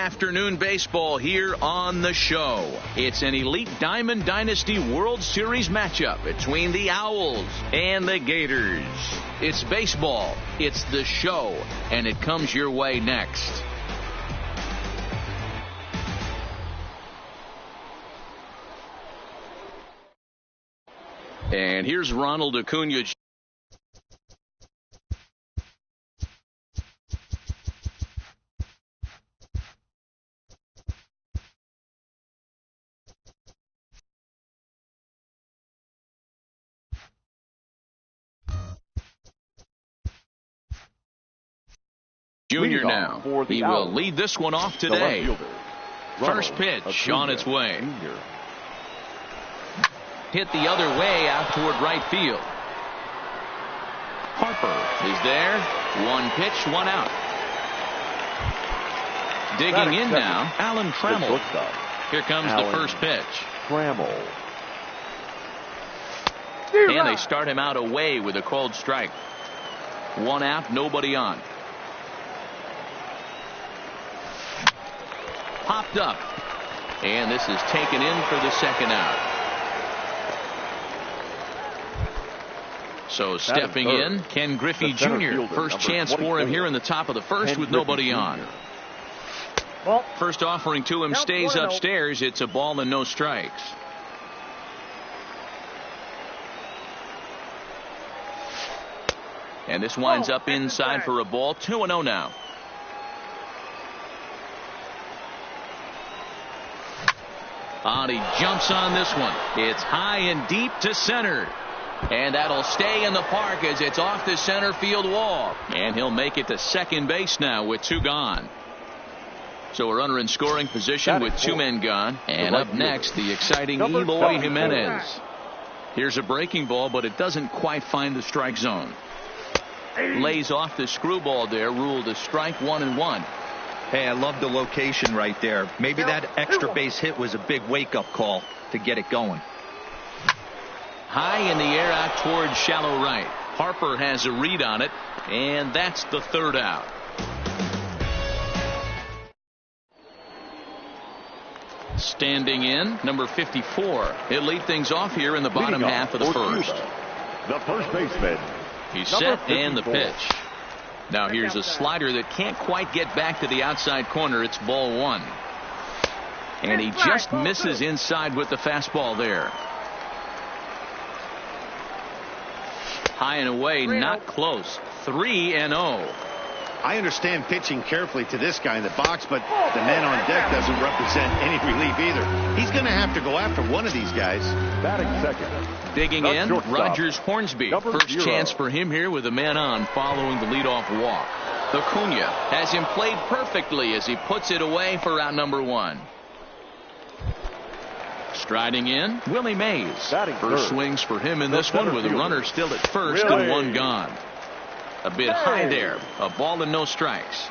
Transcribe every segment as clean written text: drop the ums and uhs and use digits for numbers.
afternoon baseball here on the show. It's an Elite Diamond Dynasty World Series matchup between the Owls and the Gators. It's baseball, it's the show, and it comes your way next. And here's Ronald Acuna Jr. now. He will lead this one off today. First pitch on its way. Hit the other way out toward right field. Harper is there. One pitch, one out. Digging in now, Alan Trammell. Here comes the first pitch. Trammell. And they start him out away with a called strike. One out, nobody on. Popped up. And this is taken in for the second out. So stepping in, Ken Griffey Jr. First chance for him here in the top of the first with nobody on. First offering to him stays upstairs. It's a ball and no strikes. And this winds up inside for a ball. 2-0 now. He jumps on this one. It's high and deep to center. And that'll stay in the park as it's off the center field wall. And he'll make it to second base now with two gone. So a runner in scoring position with two men gone. And up next, the exciting Eloy Jimenez. Here's a breaking ball, but it doesn't quite find the strike zone. Lays off the screwball there, ruled a strike, 1-1. Hey, I love the location right there. Maybe that extra base hit was a big wake-up call to get it going. High in the air out towards shallow right. Harper has a read on it, and that's the third out. Standing in, number 54. He'll lead things off here in the bottom half of the first. The first baseman. He's set and the pitch. Now here's a slider that can't quite get back to the outside corner. It's ball one. And he just misses inside with the fastball there. High and away, not close. 3-0. I understand pitching carefully to this guy in the box, but the man on deck doesn't represent any relief either. He's going to have to go after one of these guys. Batting second. Digging in, Rogers Hornsby. First chance for him here with a man on following the leadoff walk. Acuna has him played perfectly as he puts it away for out number one. Striding in, Willie Mays. First swings for him in this one with a runner still at first and one gone. A bit high there. A ball and no strikes.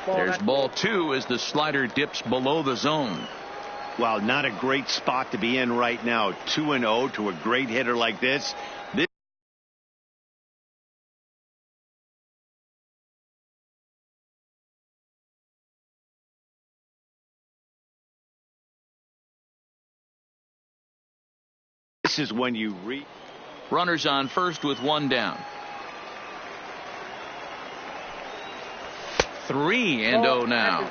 There's ball two as the slider dips below the zone. Well, not a great spot to be in right now. 2-0 to a great hitter like this. This is when you reach. Runners on first with one down. 3-0 now.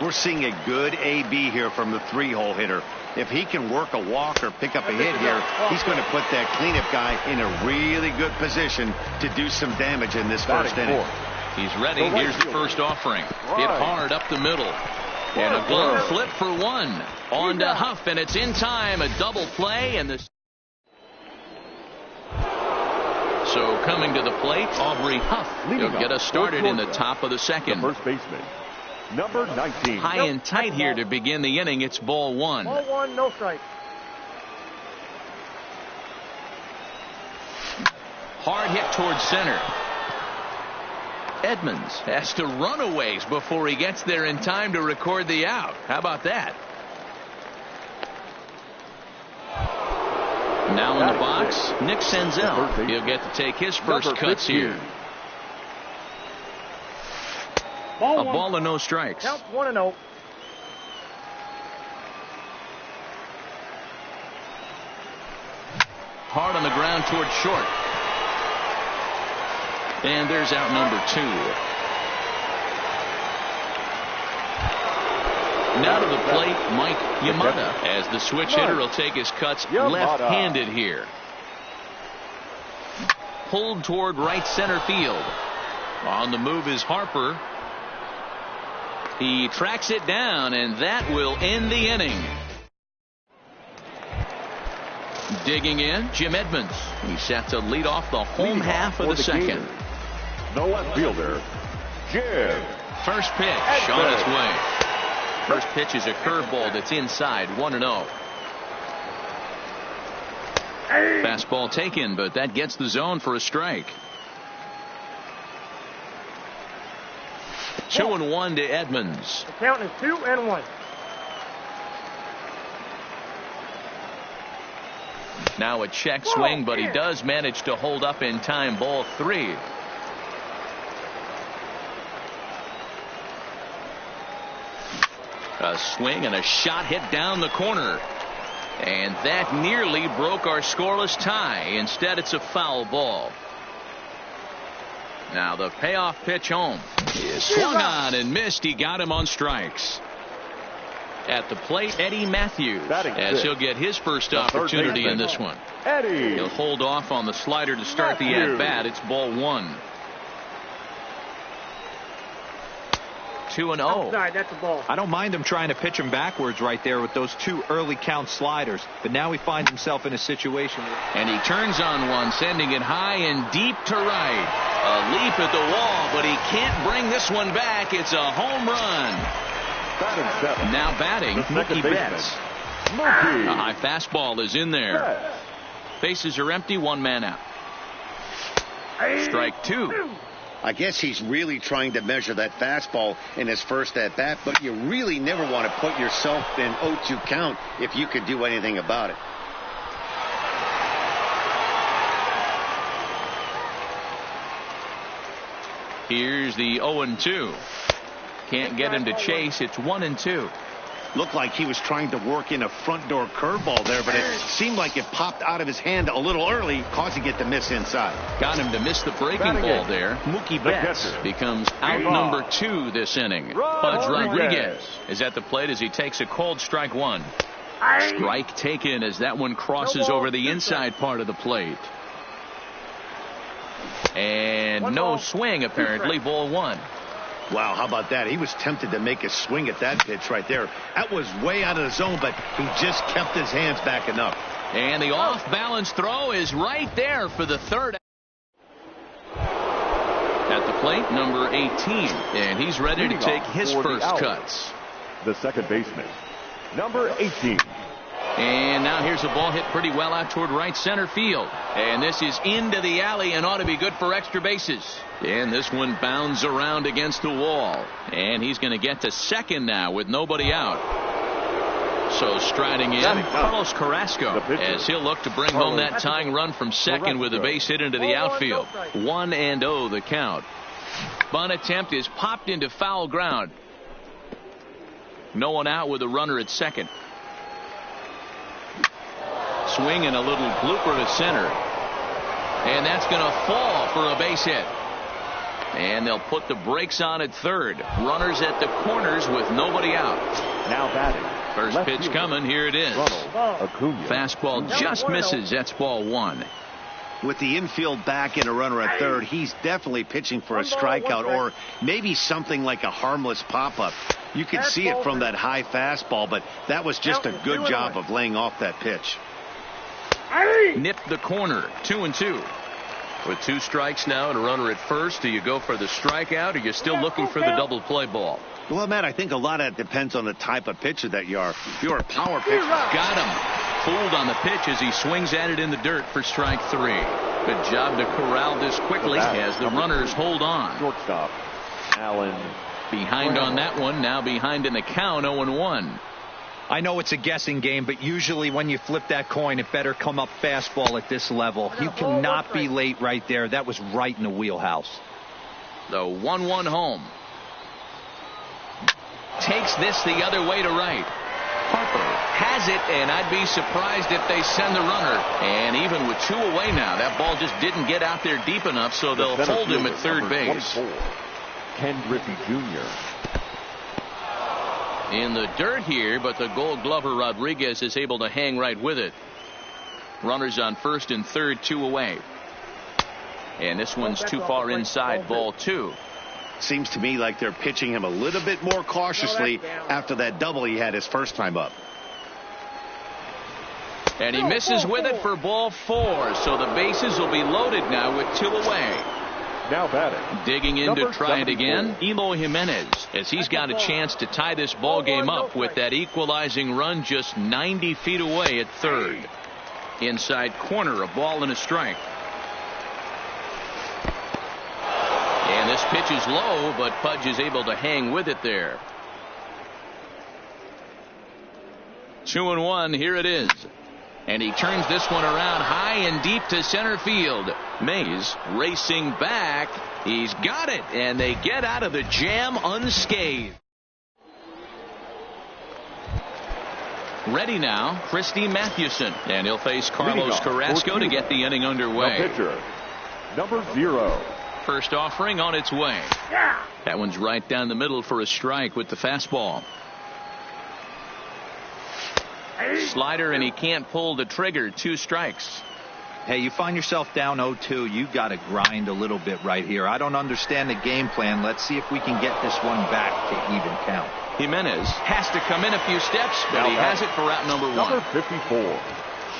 We're seeing a good AB here from the three-hole hitter. If he can work a walk or pick up a hit here, he's going to put that cleanup guy in a really good position to do some damage in this first inning. He's ready. Here's the first offering. Hit hard up the middle. And a glove flip for one. On to Huff, and it's in time. A double play, and this. So coming to the plate, Aubrey Huff. He'll get us started in the top of the second. The first baseman, number 19. High and tight here to begin the inning. It's ball one. Ball one, no strike. Hard hit towards center. Edmonds has to run a ways before he gets there in time to record the out. How about that? Now in the box, Nick Senzel. He'll get to take his first cuts here. A ball and no strikes. Count 1-0. Hard on the ground towards short. And there's out number 2. Now to the plate, Mike Yamada, as the switch hitter will take his cuts left-handed here. Pulled toward right center field. On the move is Harper. He tracks it down, and that will end the inning. Digging in, Jim Edmonds. He's set to lead off the home half of the second. The left fielder, Jim. First pitch on its way. First pitch is a curveball that's inside, 1-0. Fastball taken, but that gets the zone for a strike. 2-1 to Edmonds. The count is 2-1. Now a check swing, but he does manage to hold up in time. Ball 3. A swing and a shot hit down the corner. And that nearly broke our scoreless tie. Instead, it's a foul ball. Now the payoff pitch home is swung on and missed. He got him on strikes. At the plate, Eddie Matthews, as he'll get his first opportunity in this one. Eddie. He'll hold off on the slider to start the at-bat. It's ball 1. 2-0. Outside, that's a ball. I don't mind him trying to pitch him backwards right there with those 2 early count sliders, but now he finds himself in a situation. And he turns on one, sending it high and deep to right. A leap at the wall, but he can't bring this one back. It's a home run. Batting 7. Now batting, Mookie Betts. Mookie. A high fastball is in there. Bases are empty, 1 man out. Strike 2. I guess he's really trying to measure that fastball in his first at-bat, but you really never want to put yourself in 0-2 count if you could do anything about it. Here's the 0-2. Can't get him to chase. It's 1-2. Looked like he was trying to work in a front door curveball there, but it seemed like it popped out of his hand a little early, causing it to miss inside. Got him to miss the breaking ball there. Mookie Betts becomes out number 2 this inning. Pudge Rodriguez is at the plate as he takes a cold strike 1. Strike taken as that one crosses over the inside part of the plate. And no swing apparently. Ball 1. Wow, how about that? He was tempted to make a swing at that pitch right there. That was way out of the zone, but he just kept his hands back enough. And the off-balance throw is right there for the 3rd. At the plate, number 18, and he's ready to take his first cuts. The second baseman, number 18. And now here's a ball hit pretty well out toward right center field. And this is into the alley and ought to be good for extra bases. And this one bounds around against the wall. And he's going to get to second now with nobody out. So striding in, Carlos Carrasco, as he'll look to bring home that tying run from second with a base hit into the outfield. 1-0 the count. Bunt attempt is popped into foul ground. No one out with a runner at second. Swing and a little blooper to center. And that's going to fall for a base hit. And they'll put the brakes on at third. Runners at the corners with nobody out. Now batting. First pitch coming. Here it is. Fastball just misses. That's ball 1. With the infield back and a runner at third, he's definitely pitching for a strikeout or maybe something like a harmless pop-up. You can see it from that high fastball, but that was just a good job of laying off that pitch. Nipped the corner. 2-2. With 2 strikes now and a runner at first, do you go for the strikeout or are you still looking for the double play ball? Well, Matt, I think a lot of that depends on the type of pitcher that you are. If you're a power pitcher. Got him. Fooled on the pitch as he swings at it in the dirt for strike 3. Good job to corral this quickly as the runners hold on. Shortstop, Alan. Behind on that one. Now behind in the count, 0-1. I know it's a guessing game, but usually when you flip that coin, it better come up fastball at this level. You cannot be late right there. That was right in the wheelhouse. The 1-1 home. takes this the other way to right. Harper has it, and I'd be surprised if they send the runner. And even with 2 away now, that ball just didn't get out there deep enough, so they'll hold him at third base. 24, Ken Griffey Jr. In the dirt here, but the Gold Glover Rodriguez is able to hang right with it. Runners on first and third, 2 away. And this one's too far inside, ball 2. Seems to me like they're pitching him a little bit more cautiously after that double he had his first time up. And he misses with it for ball 4. So the bases will be loaded now with 2 away. Now batting. Digging in to try it again, Eloy Jimenez, as he's got a chance to tie this ball game up with that equalizing run just 90 feet away at third. Inside corner, a ball and a strike. And this pitch is low, but Pudge is able to hang with it there. 2-1, here it is. And he turns this one around high and deep to center field. Mays racing back. He's got it, and they get out of the jam unscathed. Ready now, Christy Mathewson. And he'll face Carlos Carrasco to get the inning underway. The pitcher, number 0. First offering on its way. That one's right down the middle for a strike with the fastball. Slider, and he can't pull the trigger. 2 strikes. Hey, you find yourself down 0-2. You got to grind a little bit right here. I don't understand the game plan. Let's see if we can get this one back to even count. Jimenez has to come in a few steps, but he has it for route number 1. Number 54.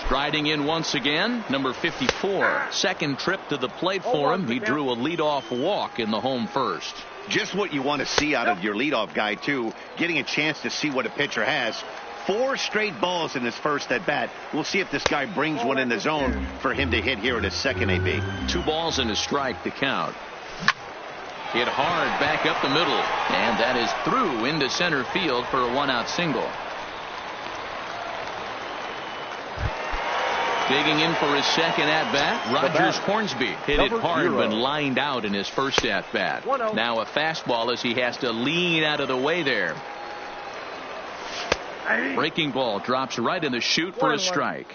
Striding in once again, number 54. Second trip to the plate for him. He drew a leadoff walk in the home first. Just what you want to see out of your leadoff guy, too. Getting a chance to see what a pitcher has. 4 straight balls in his first at bat. We'll see if this guy brings one in the zone for him to hit here in his second AB. 2 balls and a strike to count. Hit hard back up the middle, and that is through into center field for a 1-out single. Digging in for his second at-bat, Rogers Hornsby hit it hard but lined out in his first at-bat. Now a fastball as he has to lean out of the way there. Breaking ball drops right in the chute for a strike.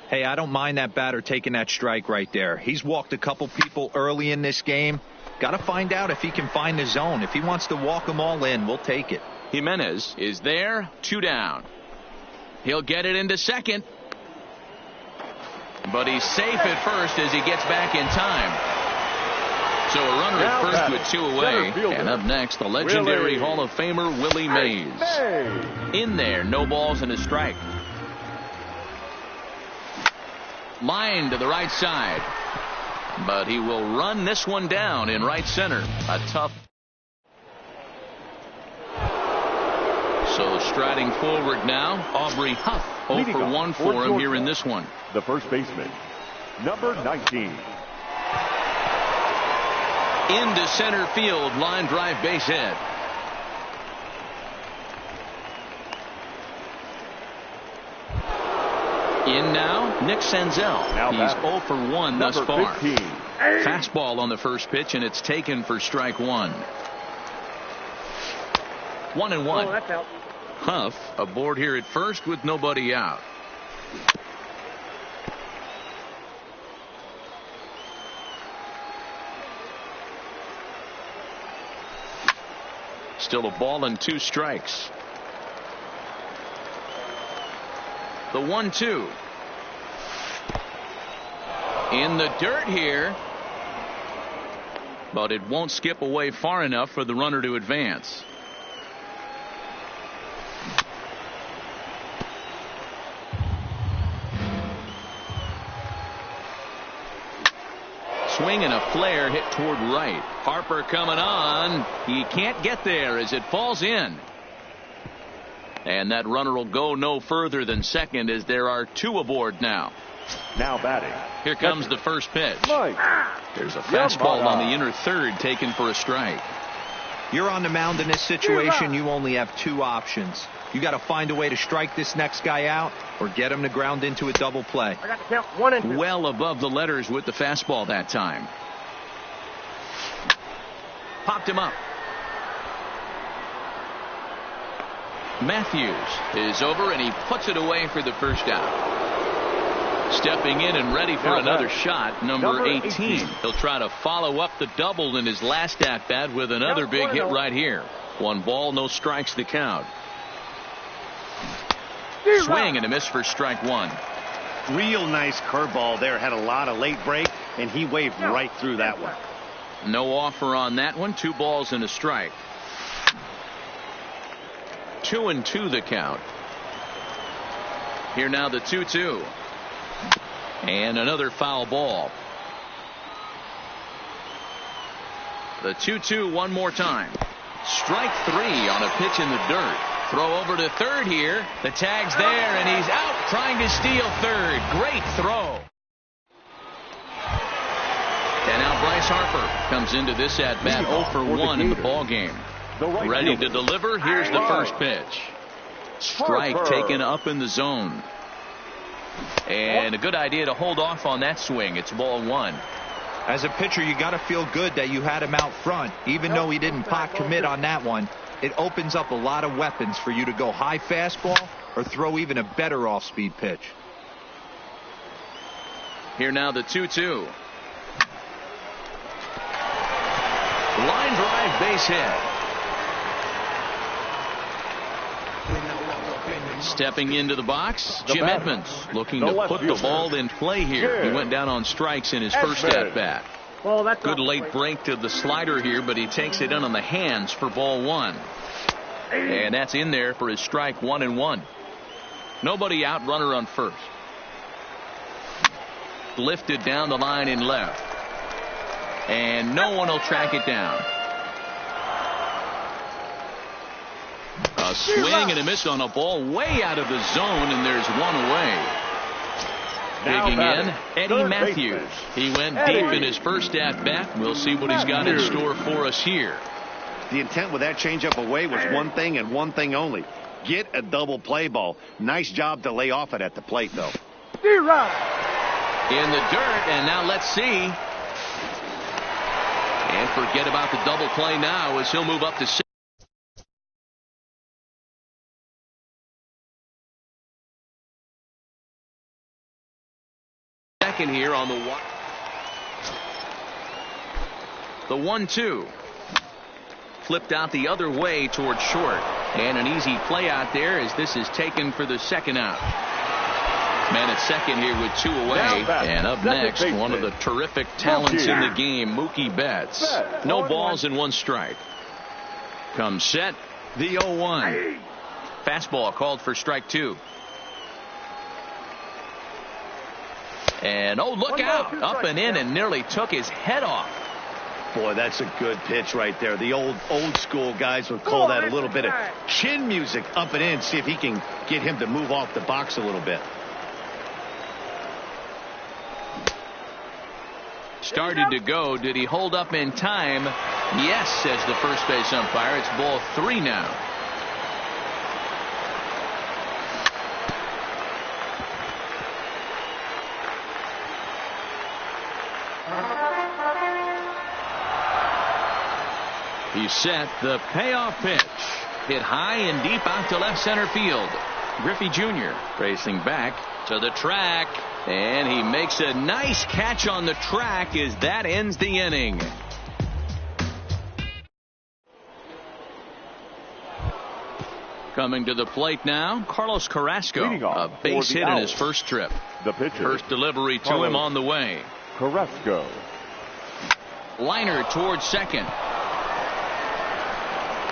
Hey, I don't mind that batter taking that strike right there. He's walked a couple people early in this game. Got to find out if he can find the zone. If he wants to walk them all in, we'll take it. Jimenez is there, 2 down. He'll get it into second. But he's safe at first as he gets back in time. So a runner at first with 2 away. And up next, the legendary Hall of Famer Willie Mays. In there, no balls and a strike. Line to the right side. But he will run this one down in right center. A tough. So striding forward now, Aubrey Huff. 0 for 1 for him here in this one. The first baseman, number 19. Into center field, line drive base hit. In now, Nick Senzel. He's 0 for 1 thus far. 15. Fastball on the first pitch, and it's taken for strike 1. 1-1. Oh, that's out. Huff aboard here at first with nobody out. Still a ball and 2 strikes. The 1-2. In the dirt here. But it won't skip away far enough for the runner to advance. Swing and a flare hit toward right. Harper coming on. He can't get there as it falls in. And that runner will go no further than second as there are 2 aboard now. Now batting. Here comes the first pitch. Mike. There's a fastball on the inner third taken for a strike. You're on the mound in this situation. You only have 2 options. You got to find a way to strike this next guy out or get him to ground into a double play. I got to count 1 and 2. Well above the letters with the fastball that time. Popped him up. Matthews is over, and he puts it away for the first out. Stepping in and ready for another shot, number 18. He'll try to follow up the double in his last at-bat with another big hit right here. 1 ball, no strikes to count. Swing and a miss for strike 1. Real nice curveball there. Had a lot of late break, and he waved right through that one. No offer on that one. 2 balls and a strike. 2-2 the count. Here now the 2-2. And another foul ball. The 2-2 one more time. Strike 3 on a pitch in the dirt. Throw over to third here. The tag's there, and he's out trying to steal third. Great throw. And now Bryce Harper comes into this at-bat 0 for 1 in the ball game. Ready to deliver. Here's the first pitch. Strike taken up in the zone. And a good idea to hold off on that swing. It's ball 1. As a pitcher, you got to feel good that you had him out front. Even though he didn't pot commit on that one, it opens up a lot of weapons for you to go high fastball or throw even a better off-speed pitch. Here now the 2-2. Line drive, base hit. Stepping into the box, Jim Edmonds looking to put the ball in play here. He went down on strikes in his first at-bat. Good late break to the slider here, but he takes it in on the hands for ball 1. And that's in there for his strike 1-1. Nobody out, runner on first. Lifted down the line in left. And no one will track it down. A swing and a miss on a ball way out of the zone, and there's one away. Digging in, Eddie Matthews. He went deep in his first at-bat. We'll see what he's got in store for us here. The intent with that changeup away was one thing and one thing only. Get a double play ball. Nice job to lay off it at the plate, though. In the dirt, and now let's see. And forget about the double play now as he'll move up to 6. Second here on the 1-2. Flipped out the other way towards short. And an easy play out there as this is taken for the second out. Man at second here with 2 away. And up next, one of the terrific talents in the game, Mookie Betts. No balls and 1 strike. Comes set, the 0-1. Fastball called for strike 2. And oh, look out. Up and in and nearly took his head off. Boy, that's a good pitch right there. The old school guys would call that a little bit of chin music. Up and in. See if he can get him to move off the box a little bit. Started to go. Did he hold up in time? Yes, says the first base umpire. It's ball 3 now. He's set. The payoff pitch. Hit high and deep out to left center field. Griffey Jr. racing back to the track. And he makes a nice catch on the track as that ends the inning. Coming to the plate now, Carlos Carrasco. A base hit in his first trip. The pitcher. First delivery to him on the way. Carrasco. Liner towards second.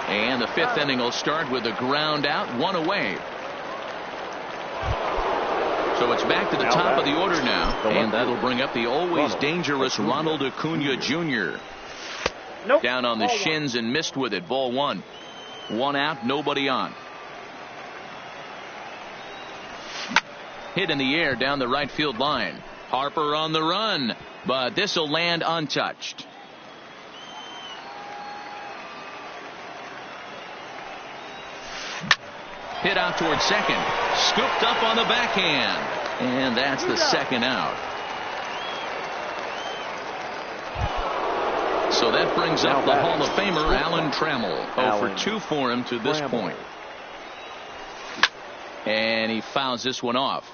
And the 5th inning will start with a ground out, 1 away. So it's back to the top of the order now. And that'll bring up the always dangerous Ronald Acuna Jr. Down on the shins and missed with it. Ball 1. 1 out, nobody on. Hit in the air down the right field line. Harper on the run, but this will land untouched. Hit out towards second. Scooped up on the backhand. And that's the second out. So that brings up the Hall of Famer Alan Trammell. 0 for 2 for him to this point. And he fouls this one off.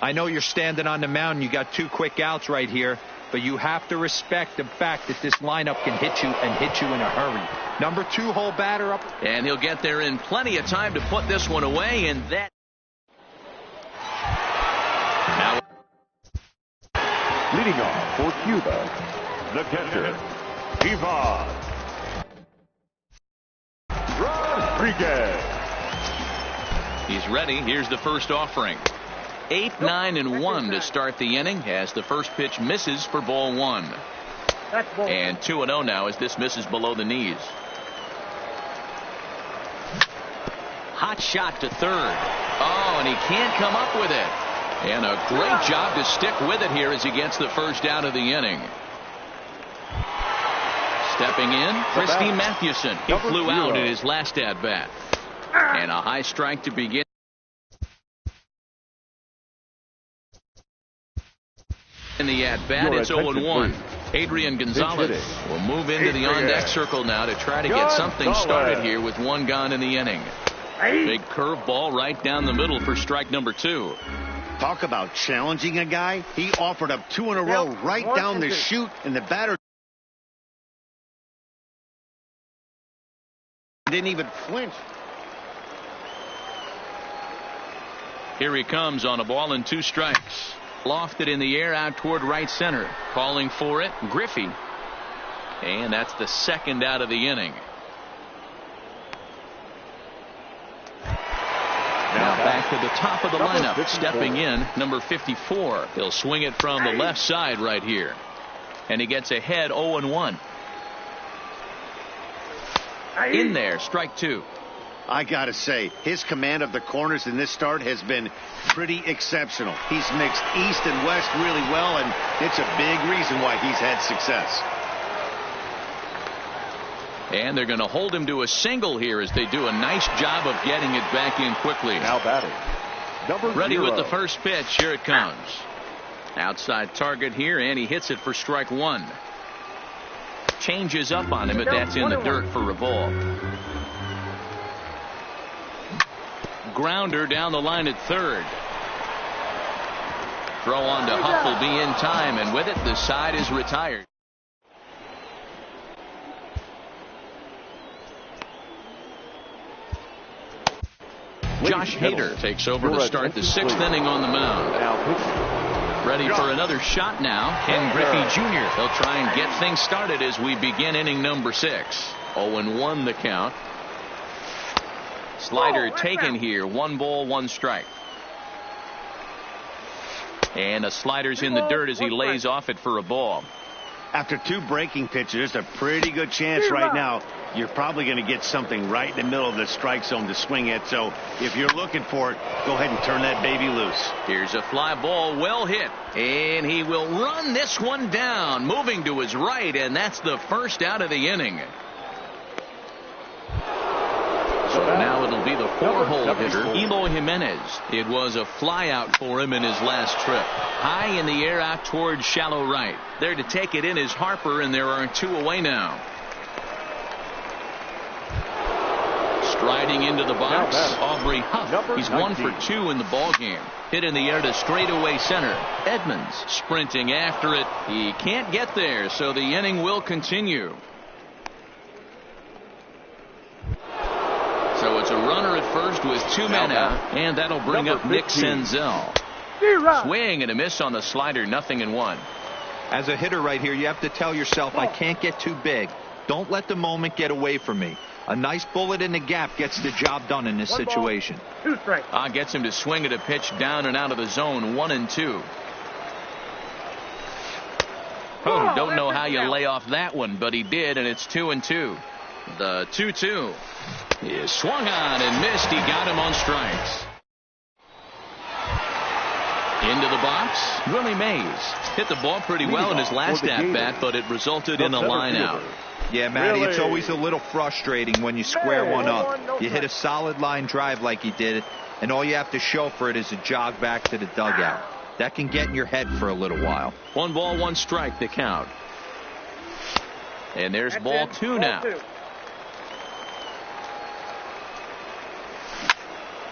I know you're standing on the mound. You got 2 quick outs right here, but you have to respect the fact that this lineup can hit you and hit you in a hurry. Number 2 hole batter up. And he'll get there in plenty of time to put this one away, and that. Now, leading off for Cuba, the catcher, Ivan Rodriguez. he's ready. Here's the first offering. 8, 9, and 1 to start the inning as the first pitch misses for ball 1. That's ball. And 2-0 now as this misses below the knees. Hot shot to third. Oh, and he can't come up with it. And a great job to stick with it here as he gets the first out of the inning. Stepping in, Christy Mathewson. He flew out in his last at-bat. And a high strike to begin. In the at-bat, it's 0-1. Adrian Gonzalez will move into the on-deck circle now to try to get something started here with 1 gone in the inning. Big curveball right down the middle for strike number 2. Talk about challenging a guy. He offered up 2 in a row right down the chute, and the batter didn't even flinch. Here he comes on a ball and 2 strikes. Lofted in the air out toward right center. Calling for it, Griffey. And that's the second out of the inning. Now back to the top of the lineup. Stepping in, number 54. He'll swing it from the left side right here. And he gets ahead 0-1. In there, strike 2. I gotta say, his command of the corners in this start has been pretty exceptional. He's mixed east and west really well, and it's a big reason why he's had success. And they're going to hold him to a single here as they do a nice job of getting it back in quickly. Now batting, number Ready 0. with the first pitch. Here it comes. Outside target here, and he hits it for strike 1. Changes up on him, but that's in the dirt for a ball. Grounder down the line at third. Throw on to Huff will be in time, and with it, the side is retired. Josh Hader takes over to start the 6th inning on the mound. Ready for another shot now, Ken Griffey Jr. They'll try and get things started as we begin inning number 6. 0-1 the count. Slider taken here. 1 ball, 1 strike. And a slider's in the dirt as he lays off it for a ball. After 2 breaking pitches, there's a pretty good chance right now you're probably going to get something right in the middle of the strike zone to swing at. So if you're looking for it, go ahead and turn that baby loose. Here's a fly ball, well hit. And he will run this one down, moving to his right, and that's the first out of the inning. So now it'll be the 4-hole hitter, Eloy Jimenez. It was a fly out for him in his last trip. High in the air out towards shallow right. There to take it in is Harper, and there are 2 away now. Striding into the box, Aubrey Huff. He's 1 for 2 in the ballgame. Hit in the air to straightaway center. Edmonds sprinting after it. He can't get there, so the inning will continue. So it's a runner at first with 2 men out, and that'll bring up Nick Senzel. Swing and a miss on the slider, 0-1. As a hitter right here, you have to tell yourself, I can't get too big. Don't let the moment get away from me. A nice bullet in the gap gets the job done in this situation. 2 strikes. Gets him to swing at a pitch down and out of the zone, 1-2. Oh, don't know how you lay off that one, but he did, and it's 2-2. The 2-2 is swung on and missed. He got him on strikes. Into the box, Willie Mays hit the ball pretty well in his last at-bat, but it resulted in a line out. Yeah, Matty, it's always a little frustrating when you square one up. You hit a solid line drive like he did, and all you have to show for it is a jog back to the dugout. That can get in your head for a little while. 1 ball, 1 strike, the count. And there's ball 2 now.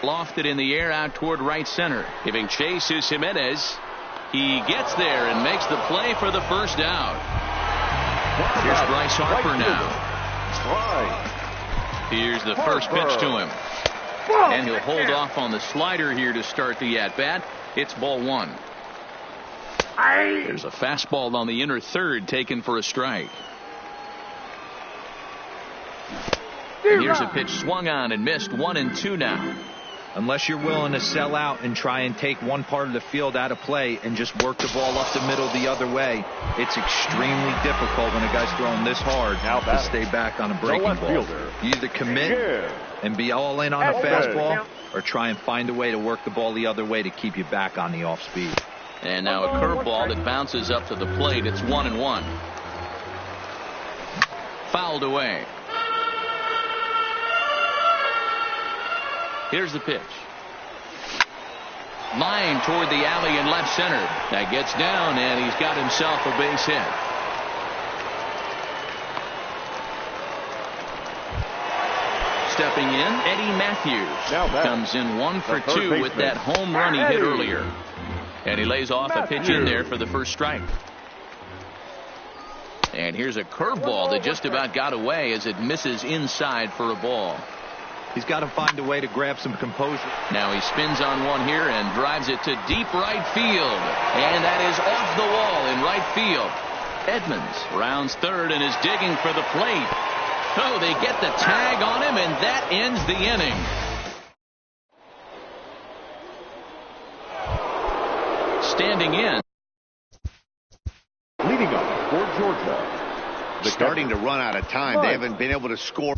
Lofted in the air out toward right center. Giving chase is Jimenez. He gets there and makes the play for the first down. Here's Bryce Harper now. Here's the first pitch to him. And he'll hold off on the slider here to start the at-bat. It's ball one. There's a fastball on the inner third taken for a strike. And here's a pitch swung on and missed. 1-2 now. Unless you're willing to sell out and try and take one part of the field out of play and just work the ball up the middle the other way, it's extremely difficult when a guy's throwing this hard to stay back on a breaking ball. You either commit and be all in on a fastball or try and find a way to work the ball the other way to keep you back on the off speed. And now a curveball that bounces up to the plate. It's 1-1. Fouled away. Here's the pitch. Line toward the alley in left center. That gets down, and he's got himself a base hit. Stepping in, Eddie Matthews comes in 1 for 2 with that home run he hit earlier. And he lays off a pitch in there for the first strike. And here's a curveball that just about got away as it misses inside for a ball. He's got to find a way to grab some composure. Now he spins on one here and drives it to deep right field. And that is off the wall in right field. Edmonds rounds third and is digging for the plate. Oh, they get the tag on him, and that ends the inning. Standing in. Leading up for Georgia. Starting to run out of time. They haven't been able to score.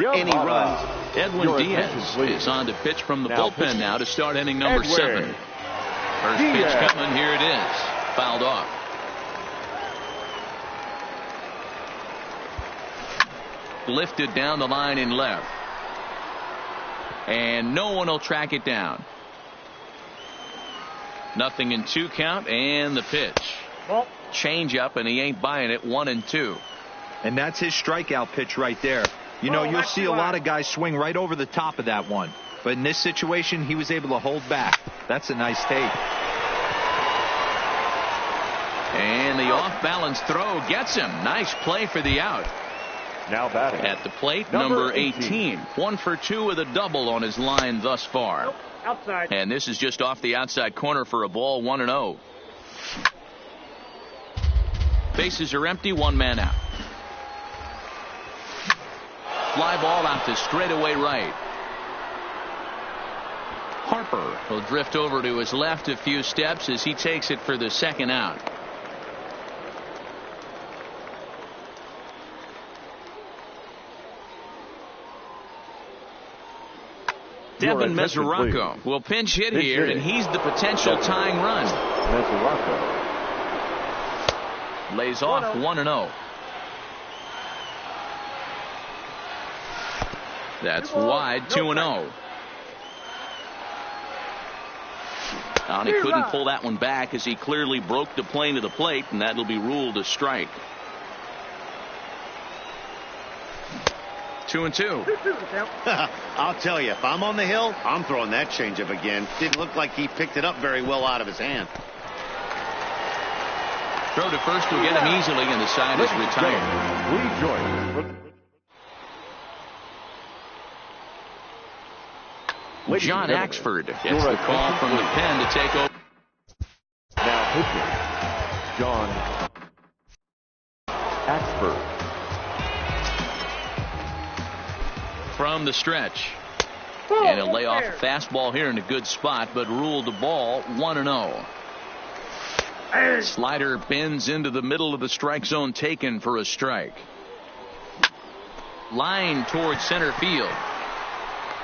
Any runs. Edwin Diaz is on to pitch from the bullpen now to start inning number 7. First pitch coming. Here it is. Fouled off. Lifted down the line in left. And no one will track it down. 0-2 count, and the pitch. Change up, and he ain't buying it. 1-2. And that's his strikeout pitch right there. You know, you'll see a lot of guys swing right over the top of that one. But in this situation, he was able to hold back. That's a nice take. And the off-balance throw gets him. Nice play for the out. Now batting. At the plate, number 18. 1 for 2 with a double on his line thus far. Outside. And this is just off the outside corner for a ball. 1-0. Bases are empty. 1 man out. Fly ball out to straightaway right. Harper will drift over to his left a few steps as he takes it for the second out. Devin Mesoraco will pinch hit here, and he's the potential tying run. Mesoraco lays off 1-0. That's wide. 2-0. And he couldn't pull that one back as he clearly broke the plane to the plate, and that'll be ruled a strike. 2-2. I'll tell you, if I'm on the hill, I'm throwing that changeup again. Didn't look like he picked it up very well out of his hand. Throw to first will get him easily, and the side is retired. Lee Joyce. John Axford gets the call from the pen to take over. Now pitching, John Axford. From the stretch. And he'll lay off a fastball here in a good spot, but ruled the ball. 1-0. Slider bends into the middle of the strike zone, taken for a strike. Line towards center field.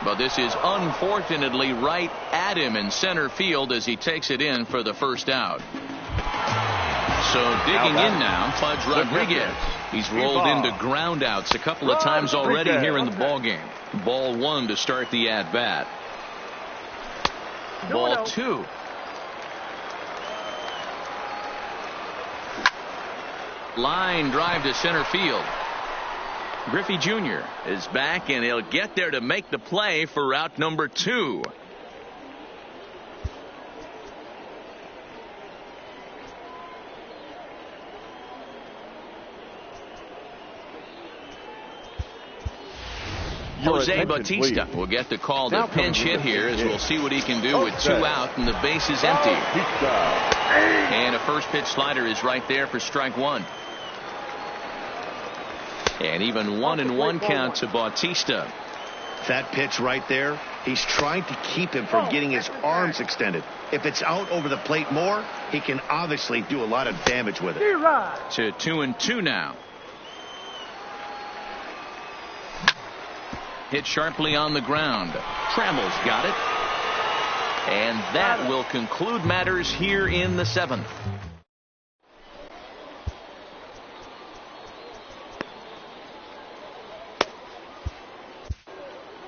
But this is unfortunately right at him in center field as he takes it in for the first out. So digging in now, Pudge Rodriguez. He's rolled into ground outs a couple of times already here in the ball game. Ball 1 to start the at bat. Ball 2. Line drive to center field. Griffey Jr. is back, and he'll get there to make the play for route number 2. Jose Bautista will get the call to pinch hit here, as we'll see what he can do with 2 out and the base is empty. And a first pitch slider is right there for strike 1. And even 1-1 count to Bautista. That pitch right there, he's trying to keep him from getting his arms extended. If it's out over the plate more, he can obviously do a lot of damage with it. To 2-2 now. Hit sharply on the ground. Trammell's got it. And that will conclude matters here in the 7th.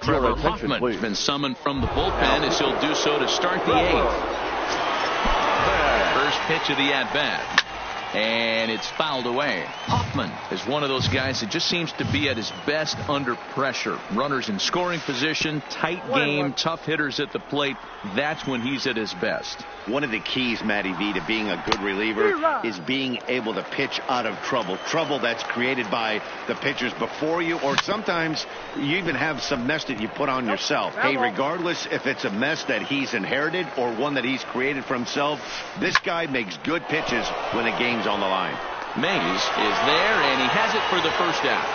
Trevor Hoffman has been summoned from the bullpen as he'll do so to start the 8th. First pitch of the at-bat. And it's fouled away. Hoffman is one of those guys that just seems to be at his best under pressure. Runners in scoring position, tight game, tough hitters at the plate. That's when he's at his best. One of the keys, Matty V, to being a good reliever is being able to pitch out of trouble. Trouble that's created by the pitchers before you, or sometimes you even have some mess that you put on yourself. Hey, regardless if it's a mess that he's inherited or one that he's created for himself, this guy makes good pitches when the game's on the line. Mays is there, and he has it for the first out.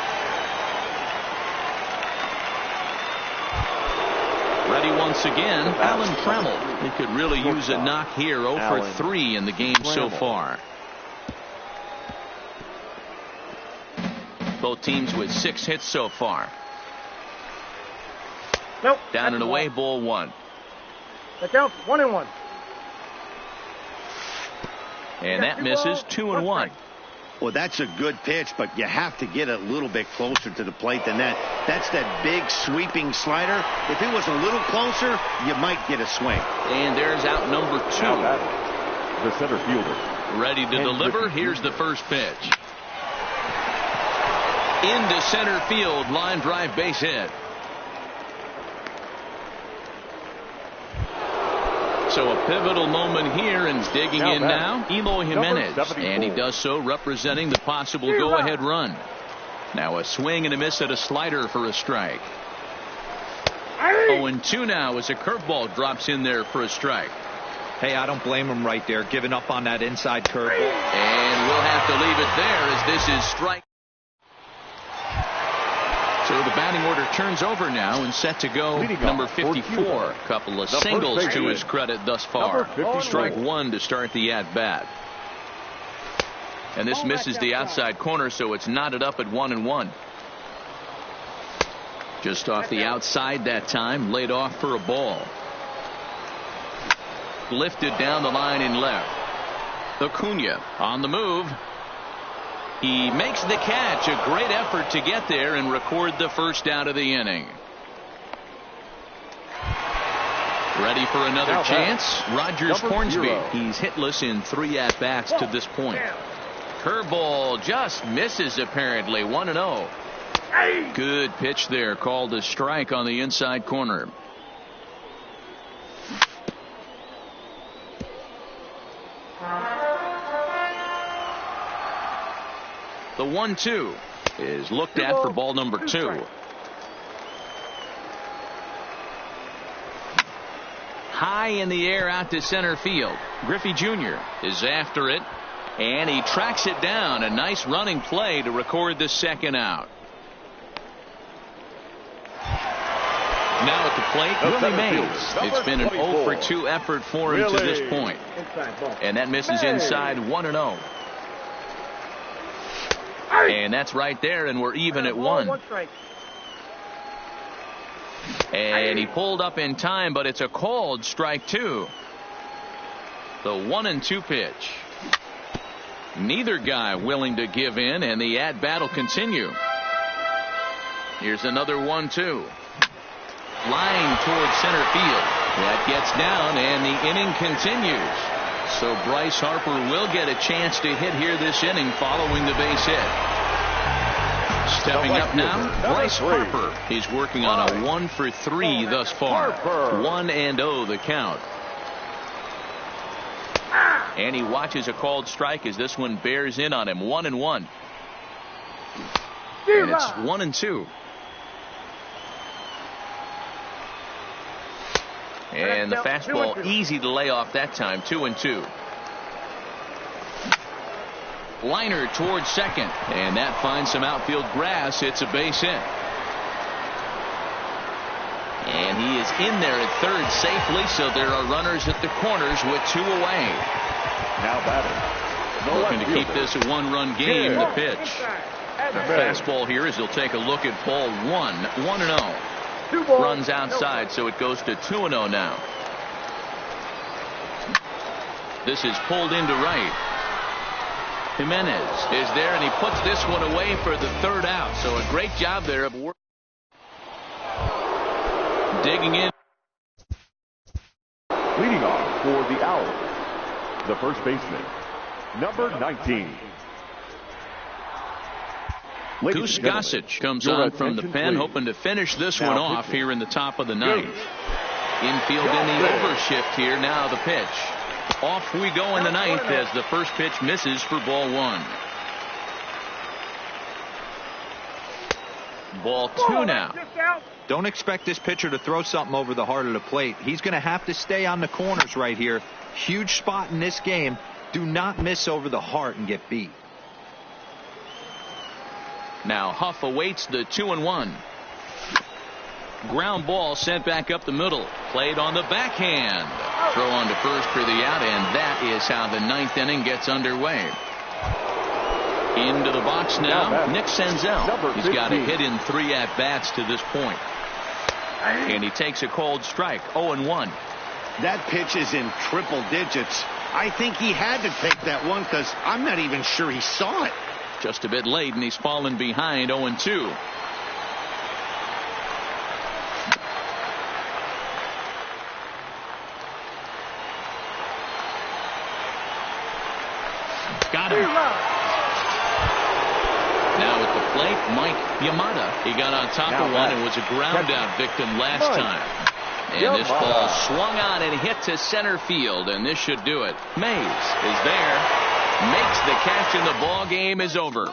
Ready once again, Alan Trammell. He could really use a knock here. 0 for 3 in the game so far. Both teams with 6 hits so far. Nope. Down and away, ball 1. The count's 1-1. And that misses. 2-1. Well, that's a good pitch, but you have to get a little bit closer to the plate than that. That's that big sweeping slider. If it was a little closer, you might get a swing. And there's out number 2. The center fielder. Ready to deliver. Here's the first pitch. Into center field. Line drive, base hit. So a pivotal moment here, and digging in now, Eloy Jimenez, and he does so representing the possible go-ahead run. Now a swing and a miss at a slider for a strike. 0-2 now as a curveball drops in there for a strike. Hey, I don't blame him right there, giving up on that inside curveball. And we'll have to leave it there as this is strike. So the batting order turns over now and set to go number 54. A couple of singles to his credit thus far. Strike 1 to start the at-bat. And this misses the outside corner, so it's knotted up at 1-1. Just off the outside that time, laid off for a ball. Lifted down the line in left. Acuna on the move. He makes the catch. A great effort to get there and record the first out of the inning. Ready for another chance. Rogers Hornsby. He's hitless in 3 at-bats to this point. Curveball just misses apparently. 1-0. Good pitch there. Called a strike on the inside corner. The 1-2 is looked at for ball number 2. High in the air out to center field. Griffey Jr. is after it, and he tracks it down. A nice running play to record the second out. Now at the plate, Willie Mays. It's been an 0 for 2 effort for him to this point. And that misses inside. 1-0. And that's right there, and we're even at 1. And he pulled up in time, but it's a called strike two. The 1-2 pitch. Neither guy willing to give in, and the at-bat will continue. Here's another 1-2. Flying towards center field. That gets down, and the inning continues. So Bryce Harper will get a chance to hit here this inning following the base hit. Stepping up now, Bryce Harper. He's working on a 1-for-3 thus far. 1-0 the count. And he watches a called strike as this one bears in on him. 1-1. And it's 1-2. And the fastball easy to lay off that time. 2-2. Liner towards second, and that finds some outfield grass. It's a base hit. And he is in there at third safely, so there are runners at the corners with 2 away. Now batting. Looking to keep this a one-run game. The pitch. The fastball here as he'll take a look at ball 1. 1-0. Runs outside, so it goes to 2-0 now. This is pulled into right. Jimenez is there, and he puts this one away for the third out. So a great job there of work. Digging in. Leading off for the Owls, the first baseman, number 19. Goose Gossage comes on from the pen, hoping to finish this one off here in the top of the ninth. Infield in the overshift here. Now the pitch. Off we go in the ninth as the first pitch misses for ball 1. Ball 2 now. Don't expect this pitcher to throw something over the heart of the plate. He's going to have to stay on the corners right here. Huge spot in this game. Do not miss over the heart and get beat. Now Huff awaits the 2-1. Ground ball sent back up the middle. Played on the backhand. Throw on to first for the out, and that is how the ninth inning gets underway. Into the box now, Nick Senzel. He's got a hit in 3 at-bats to this point. And he takes a cold strike, 0-1. That pitch is in triple digits. I think he had to take that one because I'm not even sure he saw it. Just a bit late, and he's fallen behind 0-2. Got him. Now at the plate, Mike Yamada. He got on top of one and was a ground out victim last time. And this ball swung on and hit to center field, and this should do it. Mays is there, makes the catch, and the ball game is over.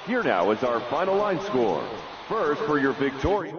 Here now is our final line score. First for your Victoria.